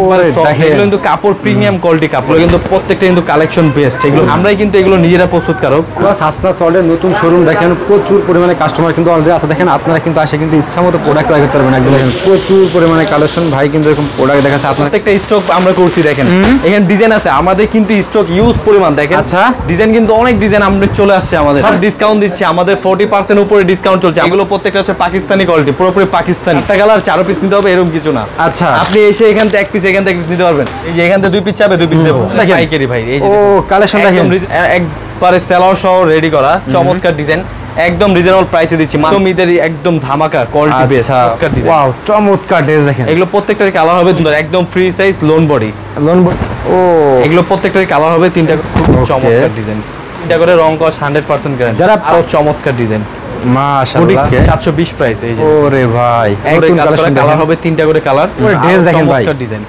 একবারে সফট, এগুলো কিন্তু কাপড় প্রিমিয়াম কোয়ালিটি কাপড়, কিন্তু প্রত্যেকটা কিন্তু কালেকশন বেস্ট। এগুলো আমরাই কিন্তু এগুলো নিজেরা প্রস্তুতকারক। প্লাস হাসনা সল্টের নতুন শোরুম দেখেন, প্রচুর পরিমাণে কাস্টমার কিন্তু অলরেডি আছে। দেখেন আপনারা কিন্তু আসে কিন্তু ইচ্ছামতো প্রোডাক্ট ক্রয় করতে পারবেন। একদম দেখেন প্রচুর পরিমাণে কালেকশন, ভাই কিন্তু এরকম প্রোডাক্ট দেখাচ্ছে। প্রত্যেকটা স্টক আমরা করছি দেখেন, এখানে ডিজাইন আছে আমাদের কিন্তু স্টক ইউজ পরিমাণ দেখেন। আচ্ছা, ডিজাইন কিন্তু অনেক ডিজাইন আমরা চলে আসছে, আমাদের ডিসকাউন্ট দিচ্ছি, আমাদের 40% উপরে ডিসকাউন্ট চলছে। এগুলো প্রত্যেকটা হচ্ছে পাকিস্তানি কোয়ালিটি, পুরোপুরি পাকিস্তানি। একটা কালার 4 পিস নিতে হবে এরকম কিছু না। আচ্ছা, আপনি এসে এখান থেকে 1 পিস, এখান থেকে নিতে পারবেন। এই যে এখান থেকে 2 পিস চাবে 2 পিস দেবো পাইকারি ভাই। এই যে ও কালেকশন দেখেন, একবারে সেলার সহ রেডি করা চমৎকার ডিজাইন, একদম রিজনেবল প্রাইসে দিচ্ছি। মাত্র একদম ধামাকা কোয়ালিটি বেস্ট চমৎকার ডিজাইন। ওয়াও চমৎকার ড্রেস দেখেন। এগুলো প্রত্যেকটার কালার হবে সুন্দর, একদম ফ্রি সাইজ লোন বডি। ও এগুলো প্রত্যেকটার কালার হবে 3টা, চমৎকার ডিজাইন, 3টা করে রং কস 100% গ্যারান্টি। যারা আরো চমৎকার ডিজাইন মাশাআল্লাহ 420 প্রাইস। এই যে ওরে ভাই একদম কালার হবে 3টা করে কালার। ওরে ড্রেস দেখেন ভাই, চমৎকার ডিজাইন।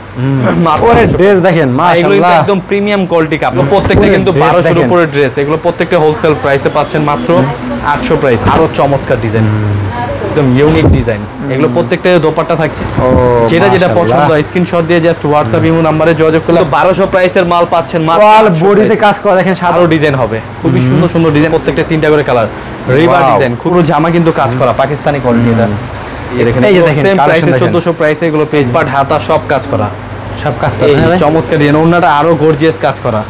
ওরে ড্রেস দেখেন এগুলো মাশাআল্লাহ একদম প্রিমিয়াম কোয়ালিটি কাপড়, প্রত্যেকটা কিন্তু 1200 এর উপরে ড্রেস। এগুলো প্রত্যেকটা হোলসেল প্রাইসে পাচ্ছেন মাত্র 800 প্রাইস। আরো চমৎকার ডিজাইন, একদম ইউনিক ডিজাইন। এগুলো প্রত্যেকটা দোপাট্টা থাকছে, যেটা যেটা পছন্দ হয় স্ক্রিনশট দিয়ে জাস্ট হোয়াটসঅ্যাপ ইমো নম্বরে যোগাযোগ করলে 1200 প্রাইসের মাল পাচ্ছেন মাত্র। অল বডিতে কাজ করা দেখেন, আরো ডিজাইন হবে, খুবই সুন্দর সুন্দর ডিজাইন, প্রত্যেকটা 3টা করে কালার। রিবা ডিজাইন, পুরো জামা কিন্তু কাজ করা পাকিস্তানি কোয়ালিটি। এটা এই দেখেন সেম প্রাইসে 1400 প্রাইসে এগুলো পেজ বাট হাতা সব কাজ করা, সব কাজ করা। চমৎকার ডিজাইন, ওন্নাটা আরো গর্জিয়াস কাজ করা।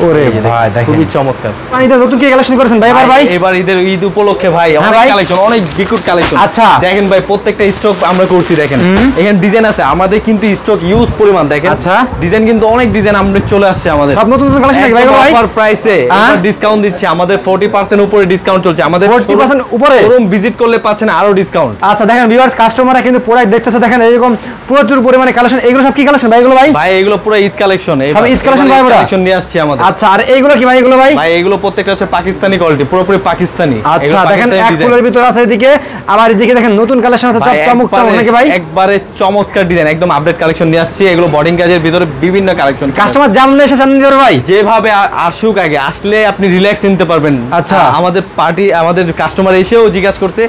ওরে ভাই দেখেন খুবই চমৎকার। এটা নতুন কি কালেকশন করেছেন ভাই? ভাই এবার ঈদ উপলক্ষে ভাই অনেক কালেকশন, অনেক বিকুট কালেকশন। আচ্ছা দেখেন ভাই প্রত্যেকটা স্টক আমরা করছি দেখেন, এখানে ডিজাইন আছে আমাদের কিন্তু স্টক ইউজ পরিমাণ দেখেন। আচ্ছা, ডিজাইন কিন্তু অনেক ডিজাইন আমরা চলে আসছে আমাদের, সব নতুন নতুন কালেকশন নাকি ভাই? অফার প্রাইসে এবার ডিসকাউন্ট দিচ্ছি, আমাদের 40% উপরে ডিসকাউন্ট চলছে। আমাদের 40% উপরে শোরুম ভিজিট করলে পাচ্ছেন আরো ডিসকাউন্ট। আচ্ছা দেখেন ভিউয়ার্স, কাস্টমাররা কিন্তু প্রোডাক্ট দেখতেছে, দেখেন এরকম প্রচুর পরিমাণে কালেকশন। এগুলো সব কি কালেকশন ভাই? এগুলো ভাই এগুলো পুরো ঈদ কালেকশন, সব ঈদ কালেকশন ভাই, কালেকশন নিয়ে আসছি আমাদের। আচ্ছা, আর এইগুলো কি ভাই? এগুলো ভাই এগুলো প্রত্যেকটা হচ্ছে পাকিস্তানি কোয়ালিটি, পুরোপুরি পাকিস্তানি। আচ্ছা দেখেন এক ফুলের ভিতরে আছে এদিকে, আবার এদিকে দেখেন নতুন কালেকশন আছে চমৎকার নাকি ভাই? একবারে চমৎকার ডিজাইন, একদম আপডেট কালেকশন নিয়ে আসছি। এগুলো বডিং কাজের ভিতরে বিভিন্ন কালেকশন, কাস্টমার জানলে এসে জানিয়ে দেবে ভাই, যেভাবে আসুক আগে আসলে আপনি রিল্যাক্স নিতে পারবেন। আচ্ছা, আমাদের পার্টি আমাদের কাস্টমার এসেও জিজ্ঞাসা করছে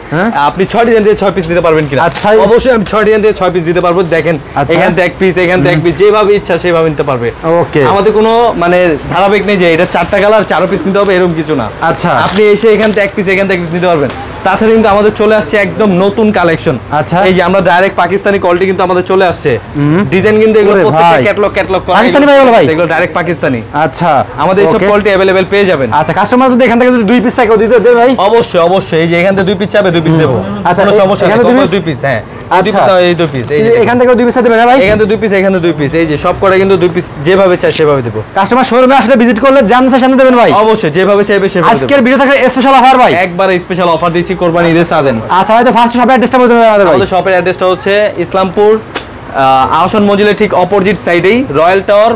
আপনি 6 ডিজাইন দিয়ে 6 পিস দিতে পারবেন কিনা। আচ্ছা অবশ্যই আমি 6 ডিজাইন দিয়ে 6 পিস দিতে পারবো। দেখেন এখান থেকে 1 পিস, এখান থেকে 1 পিস, যেভাবে ইচ্ছা সেভাবে নিতে পারবে। ওকে, আমাদের কোনো মানে ধারাবাহিক নেই যে এটা 4টা কালার 4 পিস নিতে হবে এরকম কিছু না। আচ্ছা, আপনি এসে এখান থেকে 1 পিস, এখান থেকে নিতে পারবেন। তাছাড়া কিন্তু আমাদের চলে আসছে একদম নতুন কালেকশন। আচ্ছা, এই যে আমরা ডাইরেক্ট পাকিস্তানি কোয়ালিটি কিন্তু আমাদের চলে আসছে। ডিজাইন কিন্তু এগুলো প্রত্যেকটা ক্যাটালগ করা পাকিস্তানি ভাই, ভাই এগুলো ডাইরেক্ট পাকিস্তানি। আচ্ছা, আমাদের সব কোয়ালিটি अवेलेबल পেয়ে যাবেন। আচ্ছা, কাস্টমার যদি এখান থেকে 2 পিস চাই দিতে দেবে ভাই? অবশ্যই অবশ্যই, এই যে এখান থেকে 2 পিস চাবে 2 পিস দেব। আচ্ছা, কোনো সমস্যা নেই, 2 পিস। হ্যাঁ আচ্ছা, এই 2 পিস, এই যে এখান থেকে 2 পিস দেবেন ভাই? এখান থেকে 2 পিস, এখান থেকে 2 পিস, এই যে সব করে কিন্তু 2 পিস যেভাবে চাই সেভাবে দেব। কাস্টমার শোরুমে আসলে ভিজিট করলে জানতে সামনে দেবেন ভাই? অবশ্যই, যেভাবে চাইবে সেভাবে দেব। আজকের ভিডিও থেকে স্পেশাল অফার ভাই, একবারে স্পেশাল অফার দিচ্ছি কোরবানি ঈদের সাজেন। আচ্ছা ভাই, তো ফার্স্ট শপের অ্যাড্রেসটা বলতে হবে আমাদের ভাই? আমাদের শপের অ্যাড্রেসটা হচ্ছে ইসলামপুর আহসান মঞ্জিলের ঠিক অপোজিট সাইডেই, রয়্যাল টাওয়ার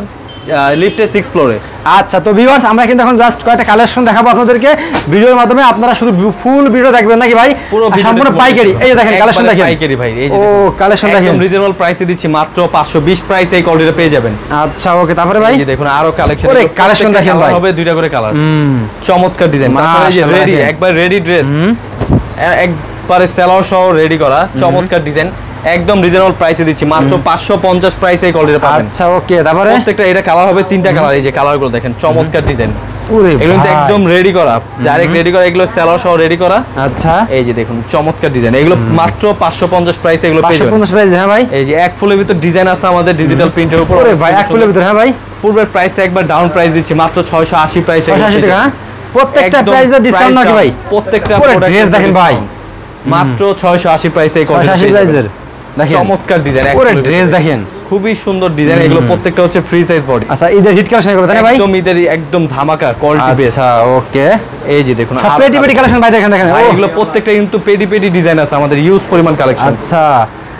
লিফটের 6th ফ্লোরে। আচ্ছা, তো ভিউয়ার্স আমরা কিন্তু এখন জাস্ট কয়েকটা কালেকশন দেখাবো আপনাদেরকে ভিডিওর মাধ্যমে, আপনারা শুধু ফুল ভিডিও দেখবেন নাকি ভাই? পুরো সম্পূর্ণ পাইকারি। এই যে দেখেন কালেকশন দেখেন, পাইকারি ভাই। এই যে ও কালেকশন দেখেন, একদম রিজনেবল প্রাইসে দিচ্ছি মাত্র 520 প্রাইসে এই কোয়ালিটিটা পেয়ে যাবেন। আচ্ছা ওকে, তারপরে ভাই এই যে দেখুন আরো কালেকশন, ওরে কালেকশন দেখেন ভাই, হবে 2টা করে কালার, চমৎকার ডিজাইন। তাছাড়া এই যে রেডি, একবার রেডি ড্রেস, একবারে সেলার সহ রেডি করা চমৎকার ডিজাইন, একদম রিজনেবল প্রাইসে দিচ্ছি মাত্র 550 প্রাইসে এই কোয়ালিটিটা পাবেন। আচ্ছা ওকে, তারপরে প্রত্যেকটা এটা কালার হবে 3টা কালার। এই যে কালারগুলো দেখেন চমৎকার ডিজাইন, ওরে এগুলো কিন্তু একদম রেডি করা, ডাইরেক্ট রেডি করা, এগুলো সেলার সহ রেডি করা। আচ্ছা, এই যে দেখুন চমৎকার ডিজাইন, এগুলো মাত্র 550 প্রাইসে এগুলো পেয়ে যাবেন। 550 প্রাইস? হ্যাঁ ভাই, এই যে এক ফুলের ভিতর ডিজাইন আছে আমাদের ডিজিটাল প্রিন্টের উপর। ওরে ভাই এক ফুলের ভিতর? হ্যাঁ ভাই, পূর্বের প্রাইসটা একবার ডাউন প্রাইস দিচ্ছি মাত্র 680 প্রাইসে। 680 টাকা প্রত্যেকটা প্রাইসের ডিসকাউন্ট নাকি ভাই? প্রত্যেকটা ড্রেস দেখেন ভাই, মাত্র 680 প্রাইসে এই 680 প্রাইসের দেখেন চমৎকার ডিজাইন। ওরে ড্রেস দেখেন, খুবই সুন্দর ডিজাইন, এগুলো প্রত্যেকটা হচ্ছে ফ্রি সাইজ বডি। আচ্ছা, ঈদের হিট কালেকশন করবে তাই না ভাই? একদম ঈদের একদম ধামাকা কোয়ালিটি বেস্ট। আচ্ছা ওকে, এই যে দেখুন সব পেটি পেটি কালেকশন ভাই, দেখেন দেখেন এগুলো প্রত্যেকটা কিন্তু পেডি পেডি ডিজাইন আছে আমাদের, ইউজ পরিমাণ কালেকশন। আচ্ছা,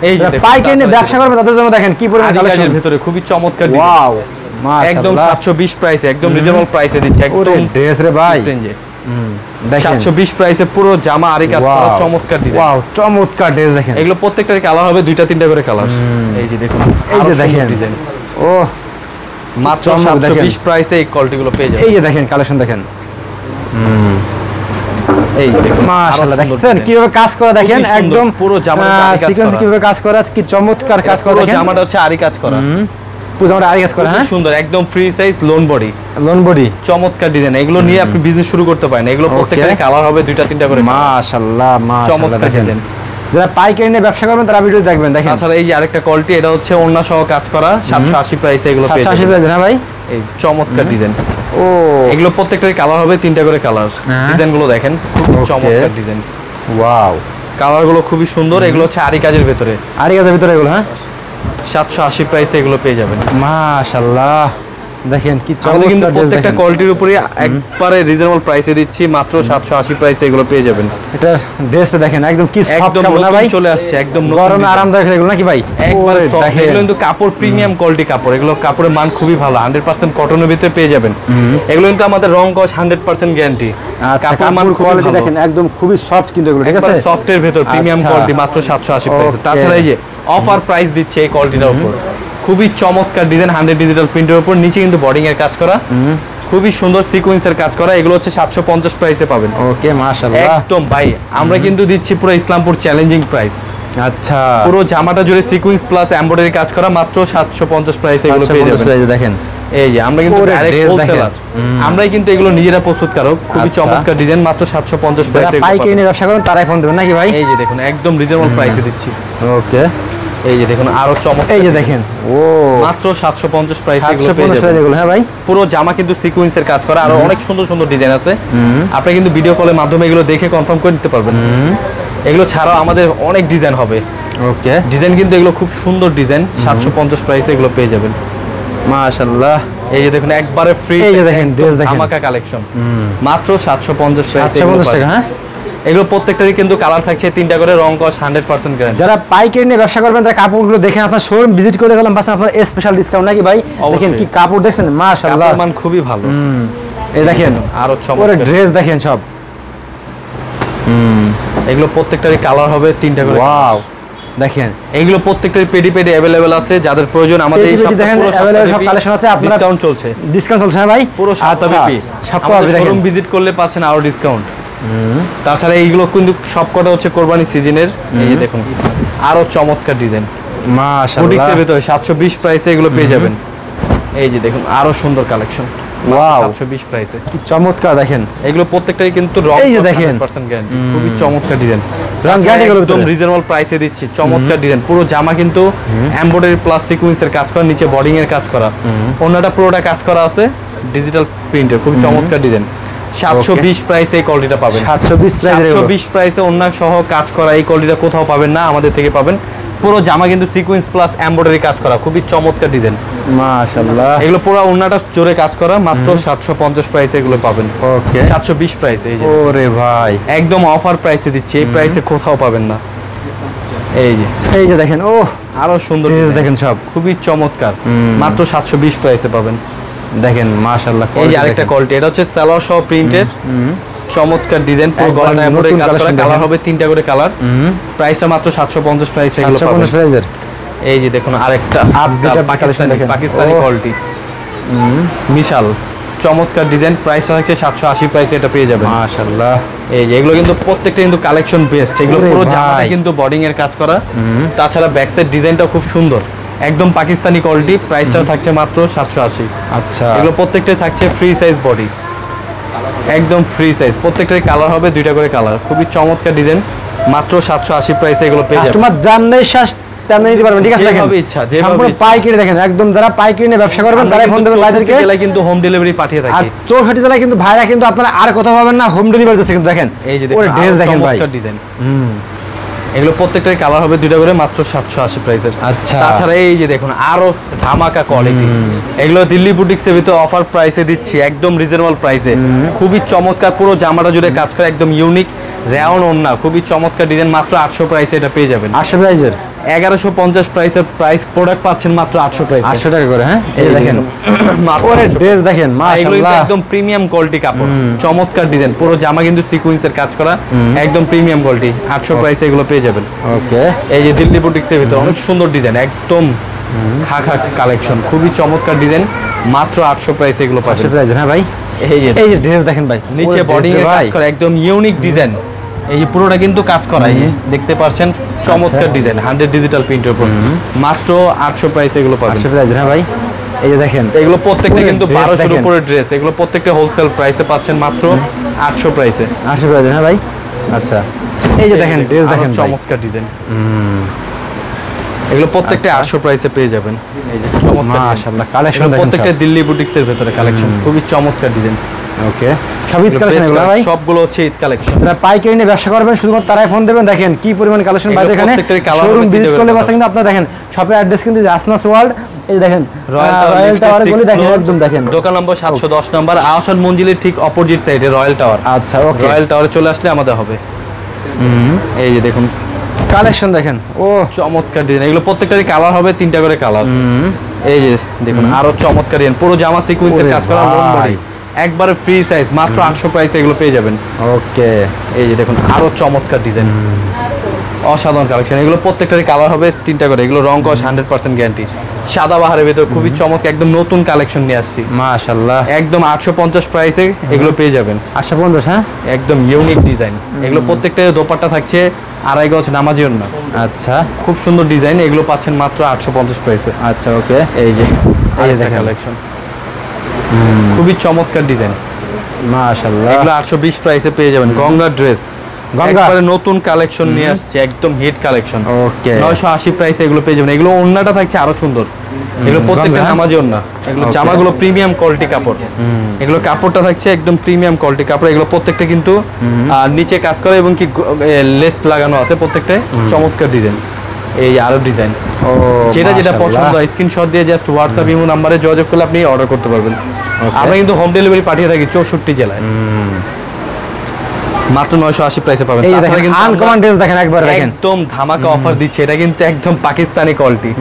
এই যে পাইকারি নিয়ে ব্যবসা করবে তাদের জন্য দেখেন কি পরিমাণ কালেকশন ভিতরে, খুবই চমৎকার ডিজাইন। ওয়াও মাশাআল্লাহ, একদম 720 প্রাইসে, একদম রিজনেবল প্রাইসে দিচ্ছি একদম ড্রেস রে ভাই। দেখেন 720 প্রাইসে পুরো জামা আরি কাজ করা চমৎকার ডিজাইন। ওয়াও চমৎকার ড্রেস দেখেন, এগুলো প্রত্যেকটার কালার হবে 2টা 3টা করে কালার। এই যে দেখুন, এই যে দেখেন ডিজাইন, ও মাত্র 720 প্রাইসে এই কোয়ালিটিগুলো পেয়ে যাবেন। এই যে দেখেন কালেকশন দেখেন, এই দেখুন মাশাআল্লাহ, দেখছেন কিভাবে কাজ করা, দেখেন একদম পুরো জামাটা আরি কাজ সিকোয়েন্স করা। কিভাবে কাজ করা, কি চমৎকার কাজ করা, পুরো দেখেন জামাটা হচ্ছে আরি কাজ করা, পুরো জামাটা আরি কাজ করা। খুব হ্যাঁ, সুন্দর, একদম free size loan body, loan body, চমৎকার ডিজাইন। এগুলো নিয়ে আপনি বিজনেস শুরু করতে পারেন। এগুলো প্রত্যেকটা কালার হবে দুইটা তিনটা করে। মাশাআল্লাহ মাশাআল্লাহ, চমৎকার দেখেন ডিজাইন। যারা পাইকারি নিয়ে ব্যবসা করবেন তারা ভিডিও দেখবেন। দেখেন তাছাড়া এই যে আরেকটা কোয়ালিটি, এটা হচ্ছে ওড়না সহ কাজ করা, 780 প্রাইসে এগুলো পেয়ে 780 যাবেন। না ভাই? এই চমৎকার ডিজাইন। ও এগুলো প্রত্যেকটার কালার হবে তিনটা করে কালার। হ্যাঁ। ডিজাইন গুলো দেখেন, খুব Okay. চমৎকার ডিজাইন। ওয়াও, কালার গুলো খুবই সুন্দর। এগুলো হচ্ছে আরি কাজের ভেতরে, আরি কাজের ভিতরে এগুলো। হ্যাঁ, 780 প্রাইসে এগুলো পেয়ে যাবেন। মাশাআল্লাহ, দেখেন কি আমাদের কিন্তু চমৎকার ড্রেস, প্রত্যেকটা দেখেন কোয়ালিটির উপরে একবারে রিজনেবল প্রাইসে দিচ্ছি, মাত্র 780 প্রাইসে এগুলো পেয়ে যাবেন। এটা ড্রেসটা দেখেন একদম কি সফট একদম কাপড় না নতুন ভাই? চলে আসছে, একদম নতুন গরমে design। আরামদায়ক এগুলো নাকি ভাই? একবারে ওরে soft। দেখেন। এগুলো কিন্তু কাপড় প্রিমিয়াম কোয়ালিটি কাপড়। এগুলো কাপড়ের মান খুবই ভালো, 100% কটনের ভিতরে পেয়ে যাবেন। এগুলো কিন্তু আমাদের রং কস 100% গ্যারান্টি। আচ্ছা, কাপড়ের মান কাপড় খুবই কোয়ালিটি ভালো, দেখেন একদম খুবই সফট কিন্তু এগুলো, ঠিক আছে? সফটের ভেতর প্রিমিয়াম আচ্ছা। কোয়ালিটি, মাত্র 780 প্রাইসে। Okay. তাছাড়া এই যে অফার প্রাইস দিচ্ছে এই কোয়ালিটিটার উপর, খুবই চমৎকার ডিজাইন, 100 ডিজিটাল প্রিন্টের উপর, নিচে কিন্তু বর্ডিং এর কাজ করা, খুবই সুন্দর সিকোয়েন্সের কাজ করা। এগুলো হচ্ছে 750 প্রাইসে পাবেন। ওকে, মাশাআল্লাহ। একদম ভাই, আমরা কিন্তু দিচ্ছি পুরো ইসলামপুর চ্যালেঞ্জিং প্রাইস। আচ্ছা, পুরো জামাটা জুড়ে সিকোয়েন্স প্লাস এমব্রয়ডারি কাজ করা, মাত্র 750 প্রাইসে এগুলো পেয়ে যাবেন। প্রাইসে দেখেন। এই যে আমরা কিন্তু ওরে ডাইরেক্ট dress হোলসেলার, দেখেন। আমরাই কিন্তু এগুলো নিজেরা প্রস্তুতকারক। খুবই আচ্ছা। চমৎকার ডিজাইন, মাত্র 750 যারা প্রাইসে পাইকারি নিয়ে ব্যবসা করেন তারাই ফোন দেবেন নাকি ভাই? এই যে দেখুন একদম রিজনেবল প্রাইসে দিচ্ছি। ওকে, এই যে দেখুন আরো চমৎকার, এই যে দেখেন, ও মাত্র 750 প্রাইসে এগুলো পেয়ে 750 যাবেন। প্রাইসে এগুলো। হ্যাঁ ভাই, পুরো জামা কিন্তু সিকোয়েন্সের কাজ করা, আরো অনেক সুন্দর সুন্দর ডিজাইন আছে। আপনি কিন্তু ভিডিও কলের মাধ্যমে এগুলো দেখে কনফার্ম করে নিতে পারবেন। এগুলো ছাড়াও আমাদের অনেক ডিজাইন হবে। ওকে, ডিজাইন কিন্তু এগুলো খুব সুন্দর ডিজাইন, 750 প্রাইসে এগুলো পেয়ে যাবেন। মাশাআল্লাহ। এই যে দেখুন একবারে ফ্রি, এই যে দেখেন, dress দেখেন। ধামাকা কালেকশন, মাত্র 750 প্রাইসে 750 টাকা। হ্যাঁ, এগুলো প্রত্যেকটারই কিন্তু কালার থাকছে তিনটা করে, রং কস 100% গ্যারান্টি। যারা পাইকারি নিয়ে ব্যবসা করবেন তারা কাপড়গুলো দেখেন, আপনার শোরুম ভিজিট করে গেলাম, বাস আপনার স্পেশাল ডিসকাউন্ট নাকি ভাই? দেখেন কি কাপড় দেখছেন, মাশাআল্লাহ, কাপড় মান খুবই ভালো। এই দেখেন আরো ওরে চমৎকার, ড্রেস দেখেন সব। এগুলো প্রত্যেকটারই কালার হবে তিনটা করে। ওয়াও, দেখেন এগুলো প্রত্যেকটারই পেডি পেডি अवेलेबल আছে, যাদের প্রয়োজন আমাদের এই পেডি পেডি সপ্তাহে দেখেন, পুরো available সব সপ্তাহব্যাপী collection আছে, আপনারা ডিসকাউন্ট চলছে। ডিসকাউন্ট চলছে। হ্যাঁ ভাই, পুরো সপ্তাহব্যাপী সপ্তাহব্যাপী আমাদের দেখেন। শোরুম ভিজিট করলে পাচ্ছেন আরো ডিসকাউন্ট। তাছাড়া এইগুলো কিন্তু সবকটা হচ্ছে কোরবানি সিজনের। এই যে দেখুন আরো চমৎকার ডিজাইন, মাশাআল্লাহ, বুটিক্সের ভিতরে 720 প্রাইসে এগুলো পেয়ে যাবেন। এই যে দেখুন আরো সুন্দর কালেকশন, ওয়াও, 720 প্রাইসে। কি চমৎকার দেখেন। এগুলো প্রত্যেকটাই কিন্তু রং এই যে দেখেন। 100% গ্যারান্টি, খুবই চমৎকার ডিজাইন। রং guarantee গুলোর একদম ভিতরে। রিজনেবল প্রাইসে দিচ্ছি, চমৎকার ডিজাইন। পুরো জামা কিন্তু এমব্রয়ডারি প্লাস সিকোয়েন্সের কাজ করা, নিচে বর্ডিং এর কাজ করা, অন্যটা পুরোটা কাজ করা আছে ডিজিটাল প্রিন্টের, খুব চমৎকার ডিজাইন। 720 প্রাইসে এই কোয়ালিটিটা পাবেন। 720 প্রাইসে 720 প্রাইসে অন্য সহ কাজ করা এই কোয়ালিটিটা কোথাও পাবেন না, আমাদের থেকে পাবেন। পুরো জামা কিন্তু সিকোয়েন্স প্লাস এমব্রয়ডারি কাজ করা, খুবই চমৎকার ডিজাইন। মাশাআল্লাহ, এগুলো পুরো ওন্নাটা জোরে কাজ করা, মাত্র 750 প্রাইসে এগুলো পাবেন। ওকে, 720 প্রাইসে, এই যে ওরে ভাই, একদম অফার প্রাইসে দিচ্ছি, এই প্রাইসে কোথাও পাবেন না। এই যে এই যে দেখেন, ও আরো সুন্দর ড্রেস design, দেখেন সব, খুবই চমৎকার, মাত্র 720 প্রাইসে পাবেন। দেখেন মাশাআল্লাহ। এই যে আরেকটা কোয়ালিটি, এটা হচ্ছে সালোয়ার সহ প্রিন্টের, চমৎকার ডিজাইন, পুরো একবার গলাটা এমব্রয়ডারি নতুন কাজ করা, collection কালার দেখেন। হবে তিনটা করে কালার। প্রাইসটা মাত্র 750 প্রাইসে এগুলো পাবেন। 750 প্রাইসের। এই যে দেখুন আরেকটা যেটা পাকিস্তানি দেখেন। পাকিস্তানি ও। কোয়ালিটি, বিশাল চমৎকার ডিজাইন, প্রাইসটা হচ্ছে 780 প্রাইসে এটা পেয়ে যাবেন। মাশাআল্লাহ, এই যে এগুলো কিন্তু প্রত্যেকটা কিন্তু কালেকশন বেস্ট, এগুলো ওরে পুরো ভাই। জামাটা কিন্তু বর্ডিং এর কাজ করা, তাছাড়া ব্যাক সাইড ডিজাইনটাও খুব সুন্দর, একদম পাকিস্তানি কোয়ালিটি। প্রাইসটাও থাকছে মাত্র 780। আচ্ছা, এগুলো প্রত্যেকটাই থাকছে ফ্রি সাইজ বডি, একদম ফ্রি সাইজ, প্রত্যেকটাই কালার হবে দুইটা করে কালার, খুবই চমৎকার ডিজাইন, মাত্র 780 প্রাইসে এগুলো পেয়ে যাবেন। কাস্টমার জানলে শ্বাস তেমনি নিতে পারবেন, ঠিক আছে? দেখেন যেভাবে ইচ্ছা, যেভাবে সম্পূর্ণ ইচ্ছা। পাইকারি দেখেন, একদম যারা পাইকারি নিয়ে ব্যবসা করবেন তারাই ফোন দেবেন ভাইদেরকে। জেলায় কিন্তু হোম ডেলিভারি পাঠিয়ে আর থাকি। 64 জেলায় কিন্তু ভাইরা কিন্তু আপনারা আর কোথাও পাবেন না, হোম ডেলিভারি দিচ্ছে কিন্তু। দেখেন এই যে ওরে ড্রেস দেখেন ভাই, ডিজাইন, এগুলো প্রত্যেকটাই কালার হবে দুইটা করে, মাত্র 780 প্রাইসের। আচ্ছা। তাছাড়া এই যে দেখুন আরো ধামাকা কোয়ালিটি, এগুলো দিল্লি বুটিক্সের ভিতরে অফার প্রাইসে দিচ্ছি, একদম রিজনেবল প্রাইসে, খুবই চমৎকার, পুরো জামাটা জুড়ে কাজ করে, একদম ইউনিক রেওন ওন্না, খুবই চমৎকার ডিজাইন, মাত্র 800 প্রাইসে এটা পেয়ে যাবেন। 800 প্রাইসের, 1150 প্রাইসের প্রাইস প্রোডাক্ট পাচ্ছেন মাত্র 800 প্রাইসে। 800 টাকা করে। হ্যাঁ, এই যে দেখেন মাত্র ওরে 800 ড্রেস দেখেন, এগুলো কিন্তু মাশাআল্লাহ, একদম প্রিমিয়াম কোয়ালিটি কাপড়, চমৎকার ডিজাইন, পুরো জামা কিন্তু সিকোয়েন্সের কাজ করা, একদম প্রিমিয়াম কোয়ালিটি, 800 প্রাইসে এগুলো পেয়ে যাবেন। ওকে, এই যে দিল্লি বুটিক্সের ভিতরে অনেক সুন্দর ডিজাইন, একদম খা কালেকশন, খুবই চমৎকার ডিজাইন, মাত্র 800 প্রাইসে এগুলো 800 পাচ্ছেন। প্রাইস। হ্যাঁ ভাই, এই যে ড্রেস দেখেন ভাই, নিচে বডিং এর কাজ করা একদম ইউনিক ডিজাইন। এই পুরোটা কিন্তু কাজ করা, এই যে দেখতে পাচ্ছেন চমৎকার ডিজাইন 100 ডিজিটাল প্রিন্টের উপর, মাত্র 800 প্রাইসে এগুলো পাবেন। 800 প্রাইস হ্যাঁ ভাই, এই যে দেখেন এগুলো প্রত্যেকটা কিন্তু 1200 এর উপরে ড্রেস, এগুলো প্রত্যেকটা হোলসেল প্রাইসে পাচ্ছেন মাত্র 800 প্রাইসে। 800 প্রাইস হ্যাঁ ভাই। আচ্ছা এই যে দেখেন ড্রেস দেখেন চমৎকার ডিজাইন, এগুলো প্রত্যেকটা 800 প্রাইসে পেয়ে যাবেন। এই যে চমৎকার মাশাআল্লাহ কালেকশন দেখেন, প্রত্যেকটা দিল্লি বুটিক্সের ভিতরে কালেকশন, খুবই চমৎকার ডিজাইন। ওকে সব ঈদ কালেকশন এগুলো ভাই, সবগুলো হচ্ছে ঈদ কালেকশন। যারা পাইকারি নিয়ে ব্যবসা করবেন শুধুমাত্র তারাই ফোন দেবেন। দেখেন কি পরিমাণ কালেকশন ভাই, এখানে শোরুম ভিজিট করলে বাসা কিন্তু আপনারা দেখেন শপের অ্যাড্রেস কিন্তু আসনাস ওয়ার্ল্ড, এই দেখেন রয়্যাল টাওয়ার বলে দেখেন, একদম দেখেন দোকান নম্বর 710 নম্বর আহসান মঞ্জিলের ঠিক অপোজিট সাইডে রয়্যাল টাওয়ার। আচ্ছা ওকে, রয়্যাল টাওয়ারে চলে আসলে আমাদের হবে। এই যে দেখুন কালেকশন দেখেন, ও চমৎকার ডিজাইন, এগুলো প্রত্যেকটারই কালার হবে 3টা করে কালার। এই যে দেখুন আরো চমৎকার ডিজাইন, পুরো জামা সিকোয়েন্সের কাজ করা, লং বডি, একবারে ফ্রি সাইজ, মাত্র 800 প্রাইসে এগুলো পেয়ে যাবেন। ওকে এই যে দেখুন আরো চমৎকার ডিজাইন, অসাধারণ কালেকশন, এগুলো প্রত্যেকটারই কালার হবে 3টা করে, এগুলো রং কস 100% গ্যারান্টি। সাদা বাহারের ভিতর খুবই চমৎকার একদম নতুন কালেকশন নিয়ে আসছি, মাশাআল্লাহ একদম 850 প্রাইসে এগুলো পেয়ে যাবেন। 850 হ্যাঁ, একদম ইউনিক ডিজাইন, এগুলো প্রত্যেকটা দোপাট্টা থাকছে 2.5 গজ নামাজি ওড়না। আচ্ছা খুব সুন্দর ডিজাইন, এগুলো পাচ্ছেন মাত্র 850 প্রাইসে। আচ্ছা ওকে, এই যে এই যে দেখেন কালেকশন, খুবই চমৎকার ডিজাইন, মাশাআল্লাহ এগুলো 820 প্রাইসে পেয়ে যাবেন। গঙ্গা ড্রেস গঙ্গা একবারে নতুন কালেকশন নিয়ে আসছে, একদম হিট কালেকশন। ওকে 980 প্রাইসে এগুলো পেয়ে যাবেন। এগুলো ওড়নাটা থাকছে আরো সুন্দর, এগুলো প্রত্যেকটা গঙ্গা? নামাজি ওড়না, এগুলো Okay. জামাগুলো প্রিমিয়াম কোয়ালিটি কাপড়, এগুলো কাপড়টা থাকছে একদম প্রিমিয়াম কোয়ালিটি কাপড়, এগুলো প্রত্যেকটা কিন্তু নিচে কাজ করে এবং কি লেস লাগানো আছে প্রত্যেকটায়, চমৎকার ডিজাইন। এই আরো ডিজাইন, ও যেটা যেটা মাশাআল্লাহ। পছন্দ হয় স্ক্রিনশট দিয়ে জাস্ট হোয়াটসঅ্যাপ ইমো নাম্বারে যোগাযোগ করলে আপনি অর্ডার করতে পারবেন। আমরা কিন্তু হোম ডেলিভারি পাঠিয়ে থাকি 64 জেলায়, মাত্র 980 প্রাইসে পাবেন। এই তাছাড়া দেখেন কিন্তু আনকমন ড্রেস দেখেন, একবার দেখেন একদম ধামাকা অফার দিচ্ছে, এটা কিন্তু একদম পাকিস্তানি কোয়ালিটি,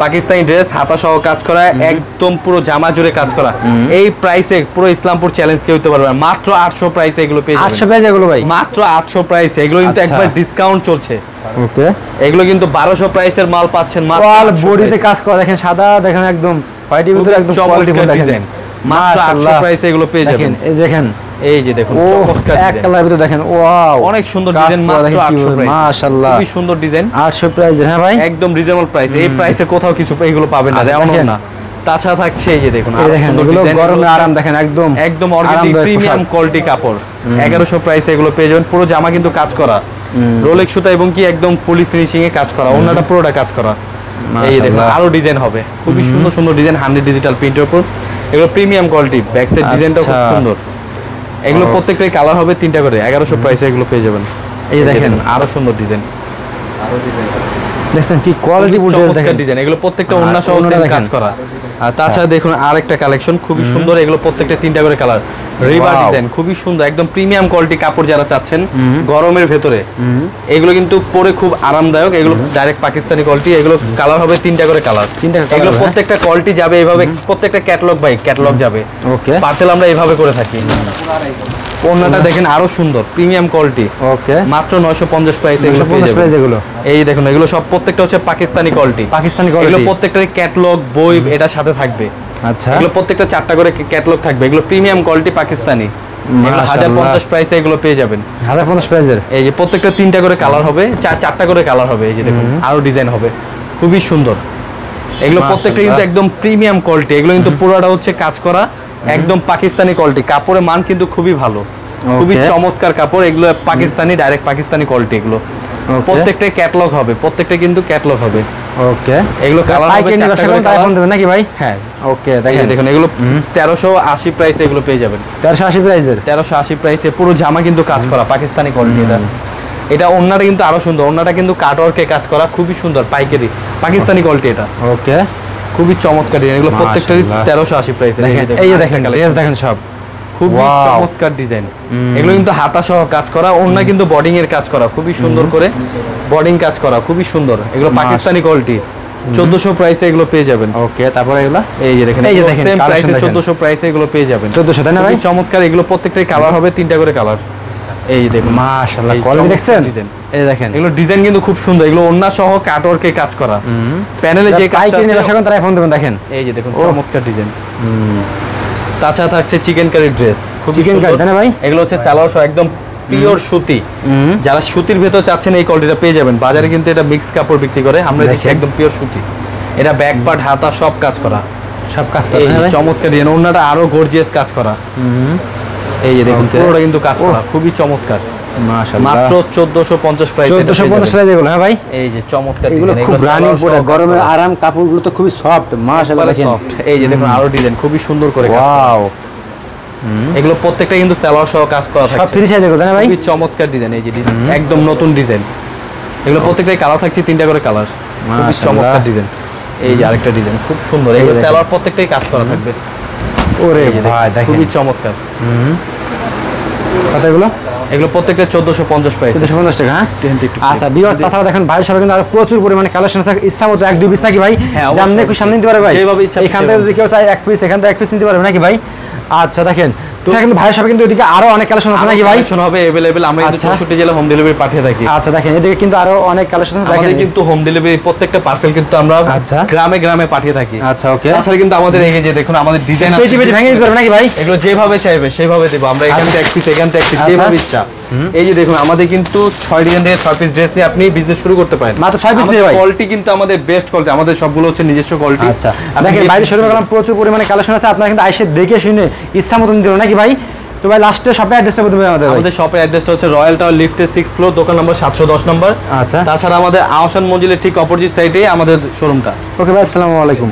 পাকিস্তানি ড্রেস হাতা সহ কাজ করা, একদম পুরো জামা জুড়ে কাজ করা। এই প্রাইসে পুরো ইসলামপুর চ্যালেঞ্জ কেউ হতে পারবে না, মাত্র 800 প্রাইসে এগুলো পেয়ে 800 যাবেন। প্রাইস এগুলো ভাই, মাত্র 800 প্রাইসে এগুলো কিন্তু আচ্ছা। একবার ডিসকাউন্ট চলছে। ওকে এগুলো কিন্তু 1200 প্রাইসের মাল পাচ্ছেন মাত্র অল 800 বডিতে প্রাইসে। কাজ করা দেখেন, সাদা দেখেন একদম হোয়াইটের ভিতরে একদম কোয়ালিটি ফুল দেখেন, ডিজাইন, মাত্র 800 প্রাইসে এগুলো পেয়ে দেখেন যাবেন। এই দেখেন, এই যে দেখুন ও চমৎকার এক ডিজাইন, কালারের ভিতরে দেখেন, ওয়াও অনেক সুন্দর কাজ ডিজাইন, করা মাত্র দেখেন কি 800 প্রাইস, মাশাআল্লাহ খুবই সুন্দর ডিজাইন, 800 প্রাইস হ্যাঁ ভাই, একদম রিজনেবল প্রাইস। এই প্রাইসে কোথাও কিছু এগুলো পাবেন না, আচ্ছা, এমন দেখেন। না। তাছাড়া থাকছে এই যে দেখুন এই আরো দেখেন সুন্দর এগুলো ডিজাইন, গরমে আরাম দেখেন, একদম একদম অর্গানিক আরামদায়ক প্রিমিয়াম পোশাক। কোয়ালিটি কাপড়, 1100 প্রাইসে এগুলো পেয়ে যাবেন। পুরো জামা কিন্তু কাজ করা, রোলেক্স সুতা এবং কি একদম ফুলি ফিনিশিং এ কাজ করা, অন্যটা পুরোটা কাজ করা। এই দেখুন মাশাআল্লাহ। আরো ডিজাইন হবে, খুবই সুন্দর সুন্দর ডিজাইন, 100 ডিজিটাল প্রিন্টের উপর, এগুলো প্রিমিয়াম কোয়ালিটি, ব্যাক সাইড ডিজাইনটা খুব আচ্ছা। সুন্দর। এগুলো প্রত্যেকটাই কালার হবে 3টা করে, 1100 প্রাইসে এগুলো পেয়ে যাবেন। এই দেখেন আরো সুন্দর ডিজাইন, দেখছেন কি কোয়ালিটি ফুল ড্রেস চমৎকার দেখেন, ডিজাইন, এগুলো প্রত্যেকটা আর ওড়না সহ ওড়নাটা same দেখেন। কাজ করা। আচ্ছা। তাছাড়া দেখুন আরেকটা কালেকশন খুবই সুন্দর, এগুলো প্রত্যেকটা 3টা করে কালার, রিভার Wow. ডিজাইন, খুবই সুন্দর, একদম প্রিমিয়াম কোয়ালিটি কাপড় যারা চাচ্ছেন গরমের ভেতরে, এগুলো কিন্তু পরে খুব আরামদায়ক, এগুলো ডাইরেক্ট পাকিস্তানি কোয়ালিটি, এগুলো কালার হবে 3টা করে কালার, 3টা করে এগুলো colour, প্রত্যেকটা কোয়ালিটি যাবে এইভাবে, প্রত্যেকটা ক্যাটালগ বাই ক্যাটালগ যাবে, ওকে পার্সেল আমরা এইভাবে করে থাকি। ওড়নাটা দেখেন আরো সুন্দর, প্রিমিয়াম কোয়ালিটি, ওকে মাত্র 950 প্রাইসে এগুলো পেয়ে 950 প্রাইস যাবেন। এগুলো, এই দেখুন এগুলো সব প্রত্যেকটা হচ্ছে পাকিস্তানি কোয়ালিটি, পাকিস্তানি এগুলো কোয়ালিটি, প্রত্যেকটার ক্যাটালগ বই এটার সাথে থাকবে, আচ্ছা এগুলো প্রত্যেকটা 4টা করে ক্যাটালগ থাকবে, এগুলো প্রিমিয়াম কোয়ালিটি পাকিস্তানি, এগুলো মাশাআল্লাহ। 1050 প্রাইসে এগুলো পেয়ে যাবেন। 1050 প্রাইসের, এই যে প্রত্যেকটা 3টা করে কালার হবে, 4টা করে কালার হবে, এই যে দেখুন আরো ডিজাইন হবে, খুবই সুন্দর। এগুলো প্রত্যেকটা কিন্তু একদম প্রিমিয়াম কোয়ালিটি, এগুলো কিন্তু পুরোটা হচ্ছে কাজ করা একদম পাকিস্তানি কোয়ালিটি, কাপড়ের মান কিন্তু খুবই ভালো, খুবই Okay. চমৎকার কাপড়, এগুলো পাকিস্তানি ডাইরেক্ট পাকিস্তানি কোয়ালিটি, এগুলো Okay. প্রত্যেকটাই ক্যাটালগ হবে, প্রত্যেকটা কিন্তু ক্যাটালগ হবে, ওকে এগুলো কালার হবে পাইকারি নিয়ে 4টা ব্যবসা করে করেন তাই কালার। ফোন দেবেন নাকি ভাই, হ্যাঁ ওকে এই যে দেখেন দেখুন এগুলো 1380 প্রাইসে এগুলো পেয়ে যাবেন, 1380 প্রাইসের, 1380 প্রাইসে পুরো জামা কিন্তু কাজ করা পাকিস্তানি কোয়ালিটি। এটা ওন্নাটা কিন্তু আরো সুন্দর, ওন্নাটা কিন্তু কাটওয়ার্কে কাজ করা, খুবই সুন্দর পাইকারি পাকিস্তানি কোয়ালিটি, এটা ওকে খুবই চমৎকার ডিজাইন, এগুলো প্রত্যেকটারই মাশাআল্লাহ। 1380 প্রাইসে। দেখেন এই যে দেখেন ড্রেস দেখেন সব খুবই Wow. চমৎকার ডিজাইন, এগুলো কিন্তু হাতা সহ কাজ করা, ওন্না কিন্তু বডিং এর কাজ করা, খুবই সুন্দর করে বডিং কাজ করা, খুবই সুন্দর, এগুলো পাকিস্তানি কোয়ালিটি, 1400 প্রাইসে এগুলো পেয়ে যাবেন। ওকে তারপরে এগুলা এই যে দেখেন এই যে এগুলো দেখেন, সেম collection প্রাইসে দেখেন। 1400 প্রাইসে এগুলো পেয়ে যাবেন। 1400 তাই না ভাই, খুবই চমৎকার, এগুলো প্রত্যেকটাই কালার হবে 3টা করে কালার। এই যে দেখুন মাশাআল্লাহ এই কোয়ালিটি চমৎকার দেখছেন, ডিজাইন। এই দেখেন এগুলো ডিজাইন কিন্তু খুব সুন্দর, এগুলো ওন্না সহ কাটওয়ার্কে কাজ করা, প্যানেলে যে কাজটা পাইকারি নিয়ে আছে- ব্যবসা করেন তাই ফোন দেবেন দেখেন, এই যে দেখুন ও। চমৎকার ডিজাইন, তাছাড়া থাকছে চিকেন কারি ড্রেস, খুব চিকেন কারি তাই না ভাই? এগুলো হচ্ছে সালোয়ার সহ একদম পিওর সুতি। যারা সুতির ভেতর চাচ্ছেন এই কোয়ালিটিটা পেয়ে যাবেন। বাজারে কিন্তু এটা মিক্স কাপড় বিক্রি করে, আমরা দিচ্ছি একদম পিওর সুতি। এটা ব্যাক পার্ট হাতা সব কাজ করা, সব কাজ করা এই চমৎকার ডিজাইন। ওনাটা আরো গর্জিয়াস কাজ করা, এই যে দেখুন পুরোটা কিন্তু কাজ করা, খুবই চমৎকার। মাশাআল্লাহ, মাত্র 1450 প্রাইস। 1450 প্রাইস এগুলো। হ্যাঁ ভাই, এই যে চমৎকার এগুলো ডিজাইন, খুব রানিং প্রোডাক্ট, গরমের আরাম, কাপড়গুলো তো খুবই সফট। মাশাআল্লাহ দেখেন, সফট। এই যে দেখুন আরো ডিজাইন খুবই সুন্দর করে কাজ করা। ওয়াও, এগুলো প্রত্যেকটা কিন্তু সালোয়ার সহ কাজ করা সব থাকছে, ফ্রি সাইজ এগুলো তাই না ভাই? খুবই চমৎকার ডিজাইন। এই যে ডিজাইন একদম নতুন ডিজাইন। এগুলো প্রত্যেকটাই কালার থাকছে, 3টা করে কালার, খুবই মাশাআল্লাহ। চমৎকার ডিজাইন। এই যে আরেকটা ডিজাইন খুব সুন্দর, এগুলো সালোয়ার প্রত্যেকটাই কাজ করা থাকবে। ওরে এই যে ভাই দেখেন, খুবই চমৎকার। কত এগুলো? এগুলো প্রত্যেকটা 1450 প্রাইস। 1450 টাকা। হ্যাঁ আচ্ছা বিয়স, তাছাড়া দেখেন ভাই সবাই কিন্তু আরো প্রচুর পরিমাণে কালেকশন আছে। ইচ্ছা মতো 1-2 পিস নাকি ভাই? যেমনি খুশি সামনে নিতে পারে ভাই, যেভাবে ইচ্ছা এখান থেকে যদি কেউ চায় 1 পিস, এখান থেকে 1 পিস নিতে পারবে নাকি ভাই? আচ্ছা দেখেন, তো কিন্তু ভাই সবাই কিন্তু এদিকে আরো অনেক কালেকশন আছে নাকি ভাই? কালেকশন হবে अवेलेबल, আমরা কিন্তু 64 জেলা হোম ডেলিভারি পাঠিয়ে থাকি। আচ্ছা দেখেন, এদিকে কিন্তু আরো অনেক কালেকশন আছে দেখেন। আমাদের কিন্তু হোম ডেলিভারি প্রত্যেকটা পার্সেল কিন্তু আমরা গ্রামে গ্রামে পাঠিয়ে থাকি। আচ্ছা ওকে। তাছাড়া কিন্তু আমাদের এই যে দেখুন আমাদের ডিজাইন আছে, পেটি পেটি ভেঙে দিতে পারবে নাকি ভাই? এগুলো যেভাবে চাইবে সেভাবে দেব আমরা। এখান থেকে 1 পিস, এখান থেকে 1 পিস, যেভাবে ইচ্ছা। এই যে দেখুন আমাদের কিন্তু 6 ডিজাইন থেকে 6 পিস ড্রেস নিয়ে আপনি বিজনেস শুরু করতে পারেন। মাত্র 6 পিস দিয়ে ভাই? কোয়ালিটি কিন্তু আমাদের বেস্ট কোয়ালিটি, আমাদের সবগুলো হচ্ছে নিজস্ব কোয়ালিটি। আচ্ছা দেখেন বাইরে শোরুমে গেলাম, প্রচুর পরিমাণে কালেকশন আছে, আপনারা কিন্তু আইসে দেখে শুনে ইচ্ছা মতন দিল নাকি ভাই? তো ভাই লাস্টে শপের অ্যাড্রেসটা বলতে হবে আমাদের। আমাদের শপের অ্যাড্রেসটা হচ্ছে রয়্যাল টাওয়ার লিফটের 6th ফ্লোর, দোকান নম্বর 710 নম্বর। আচ্ছা, তাছাড়া আমাদের আহসান মঞ্জিলের ঠিক অপোজিট সাইডে আমাদের শোরুমটা। ওকে ভাই, আসসালামু আলাইকুম।